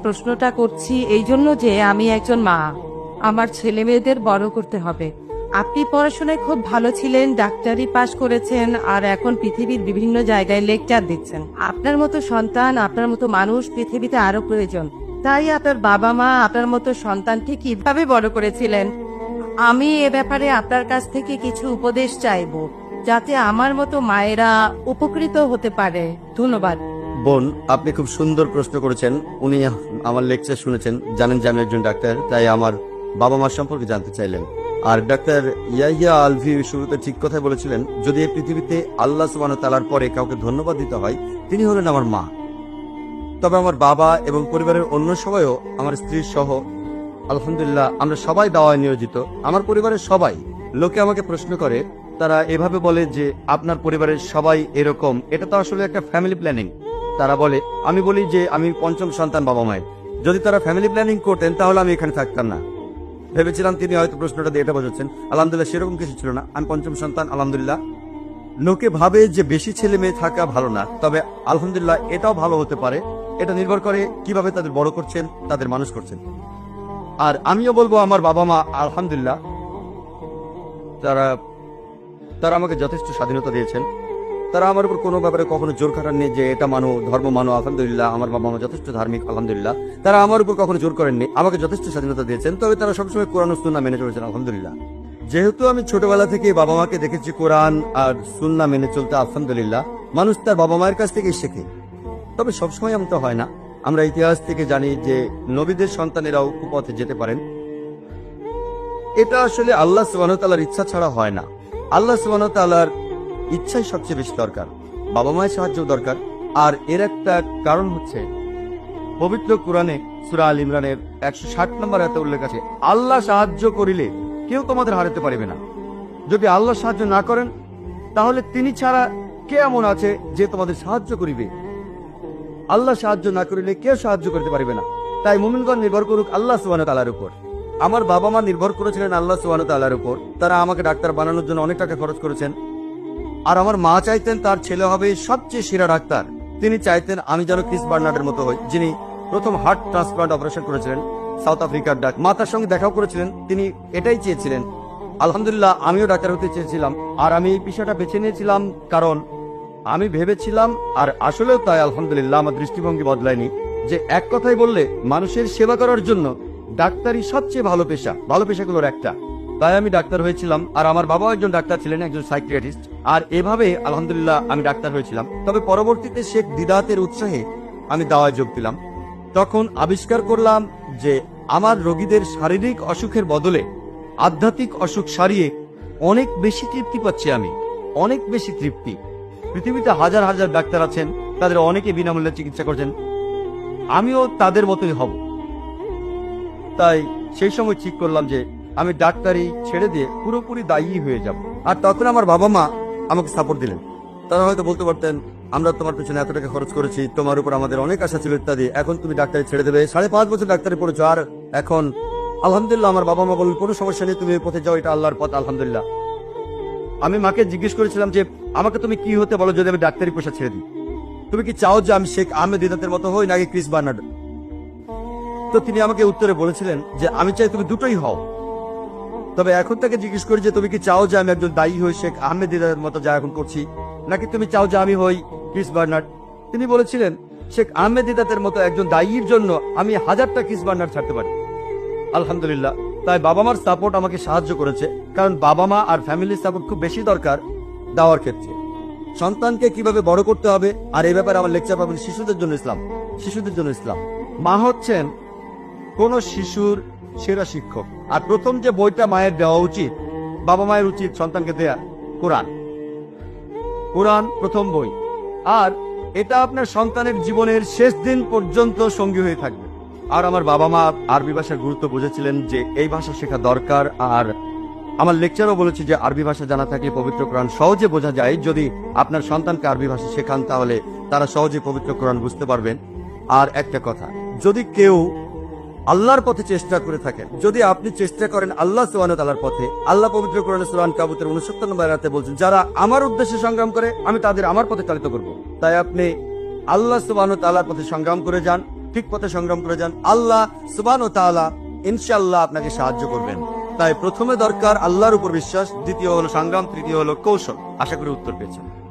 প্রশ্নটা করছি এই জন্য যে আমি একজন মা, আমার ছেলে মেয়েদের বড় করতে হবে। আপনি পড়াশোনায় খুব ভালো ছিলেন, ডাক্তারি পাশ করেছেন, আর এখন পৃথিবীর বিভিন্ন জায়গায় লেকচার দিচ্ছেন। আপনার মতো সন্তান, আপনার মতো মানুষ পৃথিবীতে আরো প্রয়োজন। তাই আপনার বাবা মা আপনার মতো সন্তানকে কিভাবে বড় করেছিলেন, আমি এ ব্যাপারে আপনার কাছ থেকে কিছু উপদেশ চাইবো, যাতে আমার মতো মায়েরা উপকৃত হতে পারে। ধন্যবাদ। বোন, আপনি খুব সুন্দর প্রশ্ন করেছেন। উনি আমার লেকচার শুনেছেন, জানেন যে আমি একজন ডাক্তার, তাই আমার বাবা মা সম্পর্কে জানতে চাইলেন। আর ডাক্তার ইয়াহিয়া আলভি শুরুতে ঠিক কথাই বলেছিলেন, যদি এই পৃথিবীতে আল্লাহ সুবহানাহু ওয়া তাআলার পরে কাউকে ধন্যবাদ দিতে হয়, তিনি হলেন আমার মা। তবে আমার বাবা এবং পরিবারের অন্য সবাইও, আমার স্ত্রী সহ আলহামদুলিল্লাহ আমরা সবাই দাওয়ায় নিয়োজিত। আমার পরিবারের সবাই। লোকে আমাকে প্রশ্ন করে, তারা এভাবে বলে যে আপনার পরিবারের সবাই এরকম, এটা তো আসলে একটা ফ্যামিলি প্ল্যানিং। তারা বলে, আমি বলি যে আমি পঞ্চম সন্তান বাবা মায়ের। যদি তারা ফ্যামিলি প্ল্যানিং করতেন তাহলে আমি এখানে থাকতাম না। ভেবেছিলাম তিনি হয়তো প্রশ্নটা দিয়ে এটা বোঝাচ্ছেন। আলহামদুলিল্লাহ সেরকম কিছু ছিল না, আমি পঞ্চম সন্তান আলহামদুলিল্লাহ। লোকে ভাবে যে বেশি ছেলে মেয়ে থাকা ভালো না, তবে আলহামদুলিল্লাহ এটাও ভালো হতে পারে। এটা নির্ভর করে কিভাবে তাদের বড় করছেন, তাদের মানুষ করছেন। আর আমিও বলবো আমার বাবা মা আলহামদুলিল্লাহ তারা আমাকে যথেষ্ট স্বাধীনতা দিয়েছেন। তারা আমার উপর কোনো ব্যাপারে কখনো জোর খাটাননি যে এটা মানো, ধর্ম মানো। আলহামদুলিল্লাহ আমার বাবা মা যথেষ্ট ধার্মিক, আলহামদুলিল্লাহ তারা আমার উপর কখনো জোর করেননি, আমাকে যথেষ্ট স্বাধীনতা দিয়েছেন। তবে তারা সবসময় কোরআন ও সুন্নাহ মেনে চলেছেন আলহামদুলিল্লাহ। যেহেতু আমি ছোটবেলা থেকে বাবা মাকে দেখেছি কোরআন আর সুন্নাহ মেনে চলতে, আলহামদুলিল্লাহ মানুষ তার বাবা মায়ের কাছ থেকেই শেখে। তবে সবসময় এমন তো হয় না। আমরা ইতিহাস থেকে জানি যে নবীদের সন্তানেরাও কুপথে যেতে পারেন। এটা আসলে আল্লাহ সুবহানাহু ওয়া তাআলার ইচ্ছা ছাড়া হয় না। আল্লাহ সুবহানাহু ওয়া তাআলার ইচ্ছাই সবচেয়ে বেশি দরকার, বাবা মায়ের সাহায্য দরকার। আর এর একটা কারণ হচ্ছে পবিত্র কোরআনে সূরা আল ইমরানের 160 নম্বর আয়াতে উল্লেখ আছে, আল্লাহ সাহায্য করিলে কেউ তোমাদের হারাতে পারবে না। যদি আল্লাহ সাহায্য না করেন তাহলে তিনি ছাড়া কে এমন আছে যে তোমাদের সাহায্য করিবে? আল্লাহ সাহায্য না করিলে কেউ সাহায্য করতে পারবে না। তাই মুমিনগণ নির্ভর করুক আল্লাহ সুবহানাহু ওয়া তাআলার উপর। আমার বাবা মা নির্ভর করেছিলেন আল্লাহ সুবহানাহু ওয়া তাআলার উপর। তারা আমাকে ডাক্তার বানানোর জন্য অনেক টাকা খরচ করেছেন। আর আমার মা চাইতেন তার ছেলে হবে সবচেয়ে সেরা ডাক্তার। তিনি চাইতেন আমি যেন ক্রিস বার্নার্ডের মতো হই, যিনি প্রথম হার্ট ট্রান্সপ্লান্ট অপারেশন করেছিলেন সাউথ আফ্রিকার ডাক্তার। মা তার সঙ্গে দেখাও করেছিলেন, তিনি এটাই চেয়েছিলেন। আলহামদুলিল্লাহ আমিও ডাক্তার হতে চেয়েছিলাম। আর আমি এই পেশাটা বেছে নিয়েছিলাম কারণ আমি ভেবেছিলাম, আর আসলেও তাই আলহামদুলিল্লাহ আমার দৃষ্টিভঙ্গি বদলায়নি, যে এক কথাই বললে মানুষের সেবা করার জন্য ডাক্তারি সবচেয়ে ভালো পেশা, ভালো পেশাগুলোর একটা। তাই আমি ডাক্তার হয়েছিলাম। আর আমার বাবাও একজন ডাক্তার ছিলেন, একজন সাইকিয়াট্রিস্ট। আর এভাবে আলহামদুলিল্লাহ আমি ডাক্তার হয়েছিলাম। তবে পরবর্তীতে শেখ দিদাতের উৎসাহে আমি দাওয়ায় যোগ দিলাম। তখন আবিষ্কার করলাম যে আমার রোগীদের শারীরিক অসুখের বদলে আধ্যাত্মিক অসুখ সারিয়ে অনেক বেশি তৃপ্তি পাচ্ছি আমি, অনেক বেশি তৃপ্তি। পৃথিবীতে হাজার হাজার ডাক্তার আছেন, তাদের অনেকে বিনামূল্যে চিকিৎসা করছেন, আমিও তাদের মতোই হব। তাই সেই সময় ঠিক করলাম যে আমি ডাক্তারি ছেড়ে দিয়ে পুরোপুরি দায়ী হয়ে যাব। আর তখন আমার বাবা মা আমাকে সাপোর্ট দিলেন। তারা হয়তো বলতে পারতেন, আমরা তোমার পেছনে এত টাকা খরচ করেছি, তোমার উপর আমাদের অনেক আশা ছিল ইত্যাদি, এখন তুমি ডাক্তারি ছেড়ে দেবে, 5.5 বছর ডাক্তারি পড়েছো, আর এখন আলহামদুলিল্লাহ আমার বাবা মা বললেন কোনো সমস্যা নেই, তুমি এই পথে যাও, এটা আল্লাহর পথ আলহামদুলিল্লাহ। আমি মাকে জিজ্ঞেস করেছিলাম যে আমাকে তুমি কি হতে বলো যদি আমি ডাক্তারি পেশা ছেড়ে দিই? তুমি কি চাও যে আমি শেখ আহমেদ দিদাতের মতো হই নাকি ক্রিস বার্নার্ড? তো তিনি আমাকে উত্তরে বলেছিলেন যে আমি চাই তুমি দুটোই হও। তবে এখন তাকে জিজ্ঞেস করি যে তুমি কি চাও যে আমি একজন দায়ী হই শেখ আহমেদ দিদাতের মতো যা এখন করছি, নাকি তুমি চাও যে আমি হই ক্রিস বার্নার্ড? তিনি বলেছিলেন শেখ আহমেদ দিদাতের মতো একজন দায়ীর জন্য আমি 1000টা ক্রিস বার্নার্ড ছাড়তে পারি। আলহামদুলিল্লাহ। তাই বাবা মার সাপোর্ট আমাকে সাহায্য করেছে, কারণ বাবা মা আর ফ্যামিলির সাপোর্ট খুব বেশি দরকার দেওয়ার ক্ষেত্রে। সন্তানকে কিভাবে বড় করতে হবে, আর এই ব্যাপারে আমার লেকচার পাবেন শিশুদের জন্য ইসলাম। শিশুদের জন্য ইসলাম। মা হচ্ছেন কোন শিশুর সেরা শিক্ষক। আর প্রথম যে বইটা মায়ের দেওয়া উচিত, বাবা মায়ের উচিত সন্তানকে দেয়া কোরআন। কোরআন প্রথম বই। আর এটা আপনার সন্তানের জীবনের শেষ দিন পর্যন্ত সঙ্গী হয়ে থাকবে। আর আমার বাবা মা আরবি ভাষার গুরুত্ব বুঝেছিলেন যে এই ভাষা শেখা দরকার। আর আমার লেকচারও বলেছি যে আরবি ভাষা জানা থাকলে পবিত্র কোরআন সহজে বোঝা যায়। যদি আপনার সন্তানকে আরবি ভাষা শেখান তাহলে তারা সহজে পবিত্র কোরআন বুঝতে পারবেন। আর একটা কথা, যদি কেউ আল্লাহর পথে চেষ্টা করে থাকেন, যদি আপনি চেষ্টা করেন আল্লাহ সুবহানাহু ওয়া তাআলার পথে, আল্লাহ পবিত্র কোরআনে সূরা আনকাবুতের 69 নম্বর আয়াতে বলছেন, যারা আমার উদ্দেশ্যে সংগ্রাম করে আমি তাদের আমার পথে চালিত করব। তাই আপনি আল্লাহ সুবহানাহু ওয়া তাআলার পথে সংগ্রাম করে যান, ঠিক পথে সংগ্রাম করে যান, আল্লাহ সুবহানাহু ওয়া তাআলা ইনশাআল্লাহ আপনাকে সাহায্য করবেন। তাই প্রথমে দরকার আল্লাহর উপর বিশ্বাস, দ্বিতীয় হলো সংগ্রাম, তৃতীয় হলো কৌশল। আশা করি উত্তর পেয়েছেন।